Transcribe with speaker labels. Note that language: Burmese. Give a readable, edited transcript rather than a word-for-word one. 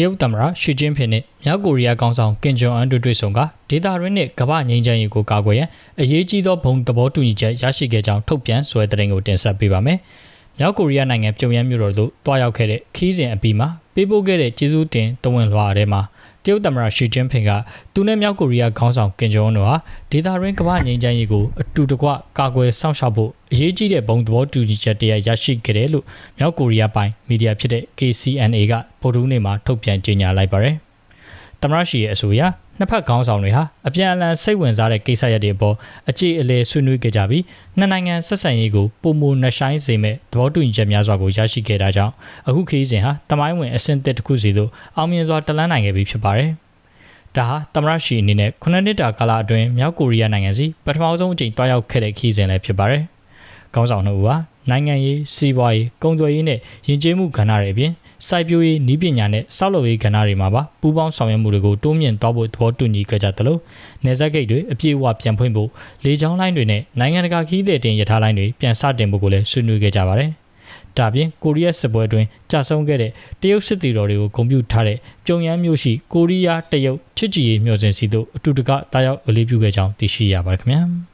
Speaker 1: ရုတ်သမ္မတရှီကျင်းဖင်နဲ့မြောက်ကိုရီးယားခေါင်းဆောင်ကင်ဂျုံအန်တို့တွေ့ဆုံကဒေသတွင်းနဲ့ကမ္ဘာငြိမ်းချမ်းရေးကိုကာကွယ်ရန်အရေးကြီးသောဘုံသဘောတူညီချက်ရရှိခဲ့ကြောင်းထုတ်ပြန်ဆွဲတဲ့တင်ကိုတင်ဆက်ပေးပါမယ်။မြောက်ကိုရီးယားနိုင်ငံပြုံယမ်းမြို့တော်သို့တွားရောက်ခဲ့တဲ့ခီးစဉ်အပြီးမှာပေးပို့ခဲ့တဲ့ကျေးဇူးတင်သဝင်လွှာထဲမှာတရုတ်သမ္မတရှီကျင်းဖင်ကသူနဲ့မြောက်ကိုရီးယားခေါင်းဆောင်ကင်ဂျုံအန်တို့ဟာဒေသတွင်းကမ္ဘာငြိမ်းချမ်းရေးကိုအတူတကွကာကွယ်စောင့်ရှောက်ဖို့အရေးကြီးတဲ့ဘုံသဘောတူညီချက်တရရရှိခဲ့တယ်လို့မြောက်ကိုရီးယားပိုင်မီဒီယာဖြစ်တဲ့ KCNA ကဗုဒ္ဓဟူးနေ့မှာထုတ်ပြန်ကြေညာလိုက်ပါတယ်။သမ္မတရှီရဲ့အဆိုအရနှစ်ဖက်ခေါင်းဆောင်တွေဟာအပြန်အလှန်စိတ်ဝင်စားတဲ့ကိစ္စရပ်တွေအပေါ်အခြေအလည်ဆွေးနွေးကြကြပြီးနှစ်နိုင်ငံဆက်ဆံရေးကိုပုံမနှဆိုင်စေမဲ့သဘောတူညီချက်များစွာကိုရရှိခဲ့တာကြောင့်အခုခရီးစဉ်ဟာတမိုင်းဝင်အဆင့်တစ်ခုစီသို့အောင်မြင်စွာတလန်းနိုင်ခဲ့ပြီဖြစ်ပါတယ်။ဒါဟာသမ္မတရှီအနေနဲ့9နှစ်တာကာလအတွင်းမြောက်ကိုရီးယားနိုင်ငံစီပထမဆုံးအကြိမ်တွားရောက်ခဲ့တဲ့ခရီးစဉ်လည်းဖြစ်ပါတယ်။ခေါင်းဆောင်တို့ဟာနိုင်ငံရေးစီးပွားရေးကုန်သွယ်ရေးနဲ့ယဉ်ကျေးမှုကဏ္ဍတွေအပြင်စိုက်ပျိုးရေးနည်းပညာနဲ့ဆောက်လုပ်ရေးကဏ္ဍတွေမှာပါပူးပေါင်းဆောင်ရွက်မှုတွေကိုတိုးမြင့်သွားဖို့သဘောတူညီခဲ့ကြသလိုနယ်စပ်ဂိတ်တွေအပြည့်အဝပြန်ဖွင့်ဖို့လေကြောင်းလိုင်းတွေနဲ့နိုင်ငံတကာခရီးသည်တင်ရထားလိုင်းတွေပြန်စတင်ဖို့ကိုလည်းဆွေးနွေးခဲ့ကြပါတယ်။ဒါပြင်ကိုရီးယားစစ်ပွဲအတွင်းကြာဆုံးခဲ့တဲ့တရုတ်စစ်သည်တော်တွေကိုဂုဏ်ပြုထားတဲ့ပြုံယမ်းမြို့ရှိကိုရီးယားတရုတ်ချစ်ကြည်ရေးမြို့စဉ်စီတို့အတူတကတားရောက်အလေးပြုခဲ့ကြောင်းသိရှိရပါတယ်ခင်ဗျာ။